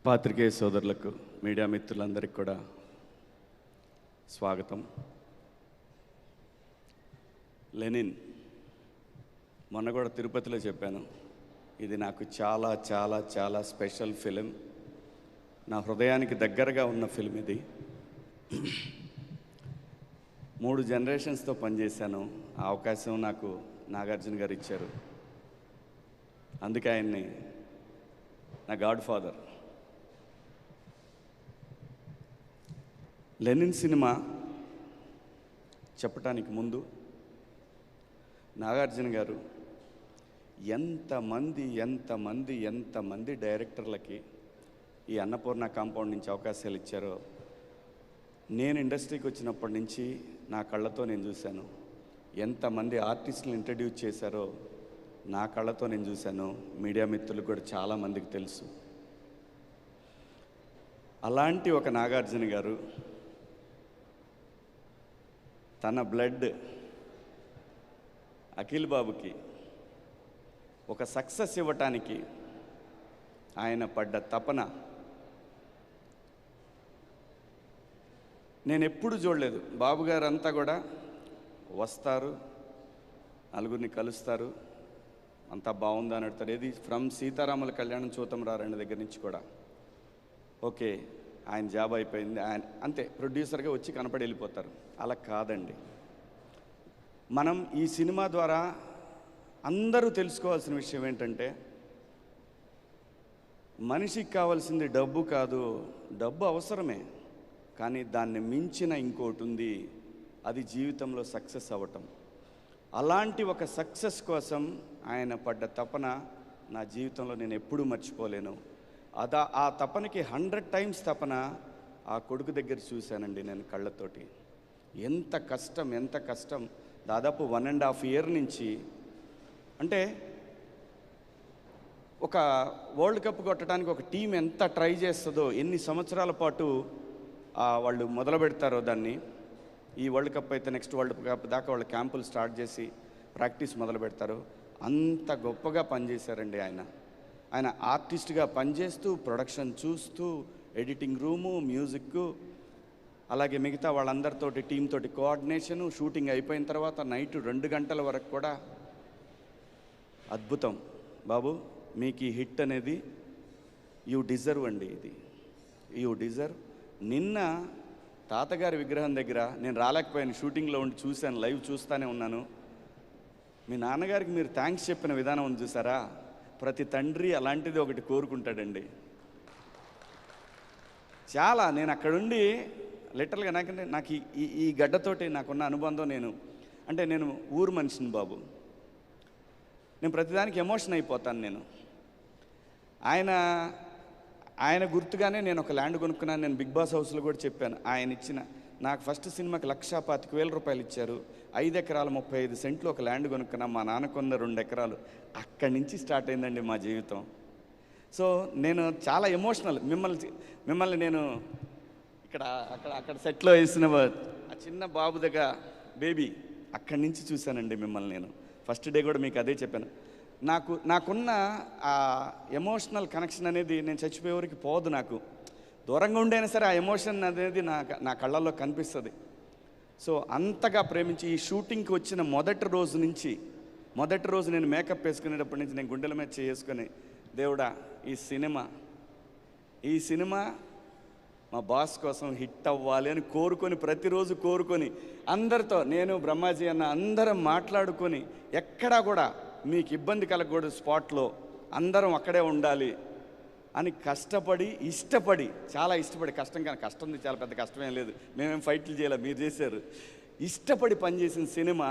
పాత్రికేయ సోదరులకు, మీడియా మిత్రులందరికీ కూడా స్వాగతం. లెనిన్ మొన్న కూడా తిరుపతిలో చెప్పాను, ఇది నాకు చాలా చాలా చాలా స్పెషల్ ఫిలిం. నా హృదయానికి దగ్గరగా ఉన్న ఫిలిం ఇది. 3 జనరేషన్స్తో పనిచేశాను. ఆ అవకాశం నాకు నాగార్జున గారు ఇచ్చారు. అందుకే ఆయన్ని నా గాడ్ ఫాదర్. లెనిన్ సినిమా చెప్పటానికి ముందు నాగార్జున గారు ఎంతమంది డైరెక్టర్లకి ఈ అన్నపూర్ణ కాంపౌండ్ నుంచి అవకాశాలు ఇచ్చారో నేను ఇండస్ట్రీకి వచ్చినప్పటి నుంచి నా కళ్ళతో నేను చూశాను. ఎంతమంది ఆర్టిస్టులు ఇంట్రడ్యూస్ చేశారో నా కళ్ళతో నేను చూశాను. మీడియా మిత్రులకు కూడా చాలామందికి తెలుసు. అలాంటి ఒక నాగార్జున గారు తన బ్లడ్ అఖిల్ బాబుకి ఒక సక్సెస్ ఇవ్వటానికి ఆయన పడ్డ తపన నేను ఎప్పుడు చూడలేదు. బాబు గారు అంతా కూడా వస్తారు, నలుగురిని కలుస్తారు, అంతా బాగుందా అని అడుగుతారు. ఏది ఫ్రమ్ సీతారాముల కళ్యాణం చూతం రారండి దగ్గర నుంచి కూడా ఓకే ఆయన జాబ్ అయిపోయింది, ఆయన అంతే ప్రొడ్యూసర్గా వచ్చి కనపడి వెళ్ళిపోతారు. అలా కాదండి. మనం ఈ సినిమా ద్వారా అందరూ తెలుసుకోవాల్సిన విషయం ఏంటంటే, మనిషికి కావాల్సింది డబ్బు కాదు. డబ్బు అవసరమే, కానీ దాన్ని మించిన ఇంకోటి ఉంది, అది జీవితంలో సక్సెస్ అవ్వటం. అలాంటి ఒక సక్సెస్ కోసం ఆయన పడ్డ తపన నా జీవితంలో నేను ఎప్పుడూ మర్చిపోలేను. ఆ తపనకి 100 టైమ్స్ తపన ఆ కొడుకు దగ్గర చూశానండి నేను కళ్ళతోటి. ఎంత కష్టం. దాదాపు 1.5 year నుంచి, అంటే ఒక వరల్డ్ కప్ కొట్టడానికి ఒక టీం ఎంత ట్రై చేస్తుందో, ఎన్ని సంవత్సరాల పాటు వాళ్ళు మొదలు పెడతారో దాన్ని. ఈ వరల్డ్ కప్ అయితే నెక్స్ట్ వరల్డ్ కప్ దాకా వాళ్ళు క్యాంపులు స్టార్ట్ చేసి ప్రాక్టీస్ మొదలు పెడతారు. అంత గొప్పగా పనిచేశారండి ఆయన ఆర్టిస్ట్గా పనిచేస్తూ, ప్రొడక్షన్ చూస్తూ, ఎడిటింగ్ రూము, మ్యూజిక్, అలాగే మిగతా వాళ్ళందరితోటి టీం తోటి కోఆర్డినేషను, షూటింగ్ అయిపోయిన తర్వాత నైట్ 2 గంటల వరకు కూడా. అద్భుతం బాబు, మీకు ఈ హిట్ అనేది యూ డిజర్వ్ అండి. ఇది యూ డిజర్వ్. నిన్న తాతగారి విగ్రహం దగ్గర నేను రాలేకపోయాను, షూటింగ్లో ఉండి చూశాను, లైవ్ చూస్తూనే ఉన్నాను. మీ నాన్నగారికి మీరు థ్యాంక్స్ చెప్పిన విధానం ఉంది చూసారా, ప్రతి తండ్రి అలాంటిది ఒకటి కోరుకుంటాడండి. చాలా నేను అక్కడుండి లిటరల్గా నాకు ఈ గడ్డతోటి నాకున్న అనుబంధం, నేను ఊరు మనిషిని బాబు. నేను ప్రతిదానికి ఎమోషన్ అయిపోతాను. నేను ఆయన గుర్తుగానే నేను ఒక ల్యాండ్ కొనుక్కున్నాను. నేను బిగ్ బాస్ హౌస్లో కూడా చెప్పాను. ఆయన ఇచ్చిన నాకు ఫస్ట్ సినిమాకి 1,25,000 రూపాయలు ఇచ్చారు. 5 ఎకరాలు 35 సెంట్లు ఒక ల్యాండ్ కొనుక్కున్నాను. మా నాన్నకున్న 2 ఎకరాలు. అక్కడి నుంచి స్టార్ట్ అయిందండి మా జీవితం. సో నేను చాలా ఎమోషనల్. మిమ్మల్ని నేను అక్కడ సెట్లో వేసిన ఆ చిన్న బాబు దగ్గర బేబీ, అక్కడి నుంచి చూశానండి మిమ్మల్ని. నేను ఫస్ట్ డే కూడా మీకు అదే చెప్పాను. నాకున్న ఆ ఎమోషనల్ కనెక్షన్ అనేది నేను చచ్చిపోయేవరకు పోదు. నాకు దూరంగా ఉండైనా సరే ఆ ఎమోషన్ అనేది నా కళ్ళల్లో కనిపిస్తుంది. సో అంతగా ప్రేమించి ఈ షూటింగ్కి వచ్చిన మొదటి రోజు నేను మేకప్ వేసుకునేటప్పటి నుంచి నేను గుండెల మీద చేసుకొని, దేవుడా ఈ సినిమా మా బాస్ కోసం హిట్ అవ్వాలి అని ప్రతిరోజు కోరుకొని అందరితో, నేను బ్రహ్మాజీ అన్న అందరం మాట్లాడుకొని, ఎక్కడా కూడా మీకు ఇబ్బంది కలగకూడదు, స్పాట్లో అందరం అక్కడే ఉండాలి అని చాలా ఇష్టపడి కష్టం చాలా పెద్ద కష్టమేం లేదు, మేమేం ఫైట్లు చేయాలి, మీరు చేశారు. ఇష్టపడి పనిచేసిన సినిమా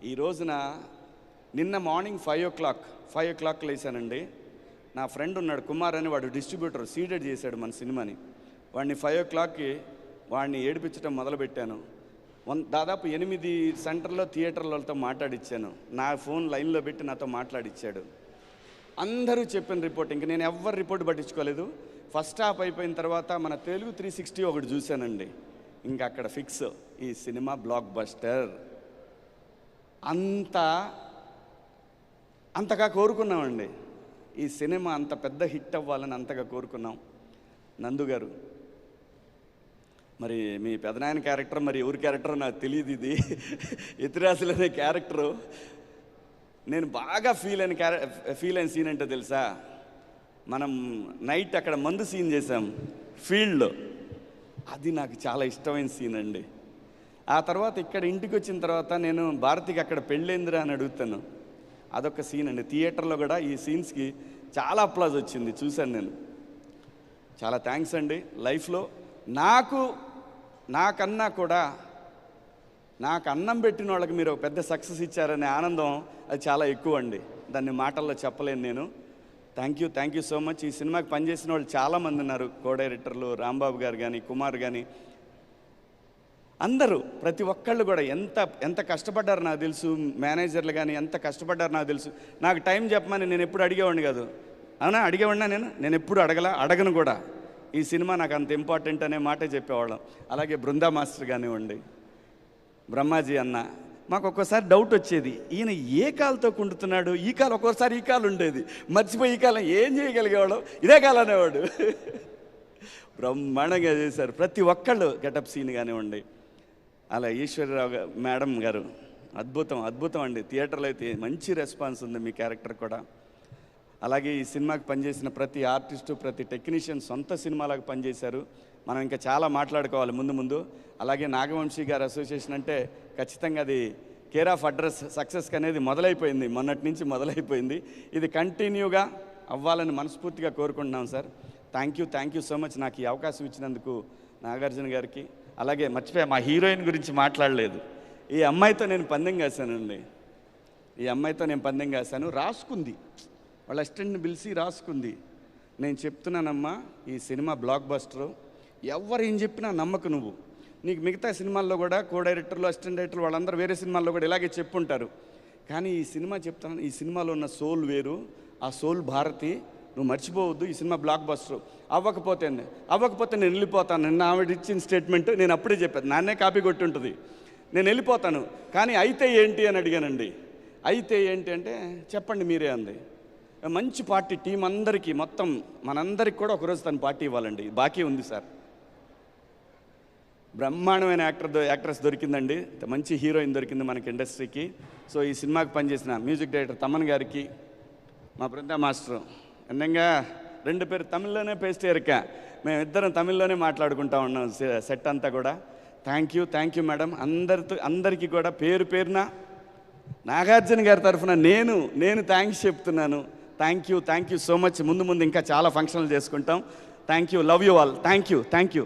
ఈ రోజున నిన్న మార్నింగ్ 5 o'clock లేసానండి. నా ఫ్రెండ్ ఉన్నాడు కుమార్ అని, వాడు డిస్ట్రిబ్యూటర్, సీడెడ్ చేశాడు మన సినిమాని. వాడిని 5 o'clockకి వాడిని ఏడిపించడం మొదలుపెట్టాను. దాదాపు 8 సెంటర్లో థియేటర్లతో మాట్లాడిచ్చాను. నా ఫోన్ లైన్లో పెట్టి నాతో మాట్లాడిచ్చాడు. అందరూ చెప్పిన రిపోర్ట్, ఇంక నేను ఎవ్వరు రిపోర్ట్ పట్టించుకోలేదు. ఫస్ట్ హాఫ్ అయిపోయిన తర్వాత మన తెలుగు 360 ఒకటి చూశానండి. ఇంకా అక్కడ ఫిక్స్, ఈ సినిమా బ్లాక్ బస్టర్. అంతగా కోరుకున్నామండి. ఈ సినిమా అంత పెద్ద హిట్ అవ్వాలని అంతగా కోరుకున్నాం. నందు గారు. మరి మీ పెదనాయన క్యారెక్టర్ మరి ఎవరి క్యారెక్టర్ నాకు తెలియదు. ఇది ఎతిరాసులు అనే క్యారెక్టరు నేను బాగా ఫీల్ అయిన సీన్ అంటే తెలుసా, మనం నైట్ అక్కడ మందు సీన్ చేసాం ఫీల్డ్లో. అది నాకు చాలా ఇష్టమైన సీన్ అండి. ఆ తర్వాత ఇక్కడ ఇంటికి వచ్చిన తర్వాత నేను భారతికి అక్కడ పెళ్ళేందిరా అని అడుగుతాను. అదొక సీన్ అండి. థియేటర్లో కూడా ఈ సీన్స్కి చాలా అప్లాజ్ వచ్చింది, చూశాను నేను. చాలా థ్యాంక్స్ అండి. లైఫ్లో నాకన్నా కూడా నాకు అన్నం పెట్టిన వాళ్ళకి మీరు ఒక పెద్ద సక్సెస్ ఇచ్చారనే ఆనందం అది చాలా ఎక్కువ అండి. దాన్ని మాటల్లో చెప్పలేను నేను. Thank you so much. ఈ సినిమాకి పనిచేసిన వాళ్ళు చాలామంది ఉన్నారు, కో డైరెక్టర్లు రాంబాబు గారు కానీ, కుమార్ కానీ, అందరూ ప్రతి ఒక్కళ్ళు కూడా ఎంత కష్టపడ్డారు నాకు తెలుసు. మేనేజర్లు కానీ ఎంత కష్టపడ్డారు నాకు తెలుసు. నాకు టైం చెప్పమని నేను ఎప్పుడు అడిగేవాడిని కాదు. అవునా, అడిగేవాడినా నేను ఎప్పుడు అడగను కూడా. ఈ సినిమా నాకు అంత ఇంపార్టెంట్ అనే మాటే చెప్పేవాళ్ళం. అలాగే బృందా మాస్టర్ కానివ్వండి, బ్రహ్మాజీ అన్న, మాకు ఒక్కోసారి డౌట్ వచ్చేది, ఈయన ఏ కాలుతో కుంటున్నాడు, ఈ కాలు ఒక్కోసారి ఈ కాలు ఉండేది, మర్చిపోయి ఈ కాలం ఏం చేయగలిగేవాడు, ఇదే కాలు అనేవాడు. బ్రహ్మాండంగా చేశారు ప్రతి ఒక్కళ్ళు. గెటప్ సీన్ కానివ్వండి, అలా ఈశ్వరరావు మేడం గారు అద్భుతం అండి. థియేటర్లో అయితే మంచి రెస్పాన్స్ ఉంది మీ క్యారెక్టర్ కూడా. అలాగే ఈ సినిమాకి పనిచేసిన ప్రతి ఆర్టిస్టు, ప్రతి టెక్నీషియన్ సొంత సినిమాలకు పనిచేశారు. మనం ఇంకా చాలా మాట్లాడుకోవాలి ముందు. అలాగే నాగవంశీ గారు అసోసియేషన్ అంటే ఖచ్చితంగా అది కేర్ ఆఫ్ అడ్రస్ సక్సెస్కి అనేది మొదలైపోయింది, మొన్నటి నుంచి మొదలైపోయింది. ఇది కంటిన్యూగా అవ్వాలని మనస్ఫూర్తిగా కోరుకుంటున్నాం sir. Thank you so much నాకు ఈ అవకాశం ఇచ్చినందుకు నాగార్జున గారికి. అలాగే మర్చిపోయా, మా హీరోయిన్ గురించి మాట్లాడలేదు. ఈ అమ్మాయితో నేను పందెం కాశానండి. రాసుకుంది, వాళ్ళ అసిస్టెంట్ని పిలిచి రాసుకుంది. నేను చెప్తున్నానమ్మా, ఈ సినిమా బ్లాక్ బస్టరు, ఎవరు ఏం చెప్పినా నమ్మకు నువ్వు. నీకు మిగతా సినిమాల్లో కూడా కో డైరెక్టర్లు, అసిస్టెంట్ డైరెక్టర్లు వాళ్ళందరూ వేరే సినిమాల్లో కూడా ఇలాగే చెప్పుంటారు. కానీ ఈ సినిమా చెప్తాను, ఈ సినిమాలో ఉన్న సోల్ వేరు, ఆ సోల్ భారతి, నువ్వు మర్చిపోవద్దు. ఈ సినిమా బ్లాక్ బస్టరు. అవ్వకపోతే నేను వెళ్ళిపోతాను. నిన్న ఆవిడ ఇచ్చిన స్టేట్మెంట్ నేను అప్పుడే చెప్పాను, నాన్నే కాపీ కొట్టి ఉంటుంది, నేను వెళ్ళిపోతాను. కానీ అయితే ఏంటి అని అడిగానండి. అయితే ఏంటి అంటే చెప్పండి మీరే అంది. మంచి పార్టీ టీం అందరికీ, మొత్తం మనందరికి కూడా ఒకరోజు తను పార్టీ ఇవ్వాలండి, బాకీ ఉంది సార్. బ్రహ్మాండమైన యాక్ట్రెస్ దొరికిందండి, మంచి హీరోయిన్ దొరికింది మనకి ఇండస్ట్రీకి. సో ఈ సినిమాకి పనిచేసిన మ్యూజిక్ డైరెక్టర్ తమన్ గారికి, మా బృందా మాస్టరు, అందంగా 2 పేరు తమిళ్లోనే పేస్ట్ ఎరిక, మేమిద్దరం తమిళ్లోనే మాట్లాడుకుంటా ఉన్నాం సెట్ అంతా కూడా. Thank you madam. అందరికీ కూడా పేరున నాగార్జున గారి తరఫున నేను థ్యాంక్స్ చెప్తున్నాను. Thank you so much. ముందు ఇంకా చాలా ఫంక్షన్లు చేసుకుంటాం. Thank you, love you all. Thank you.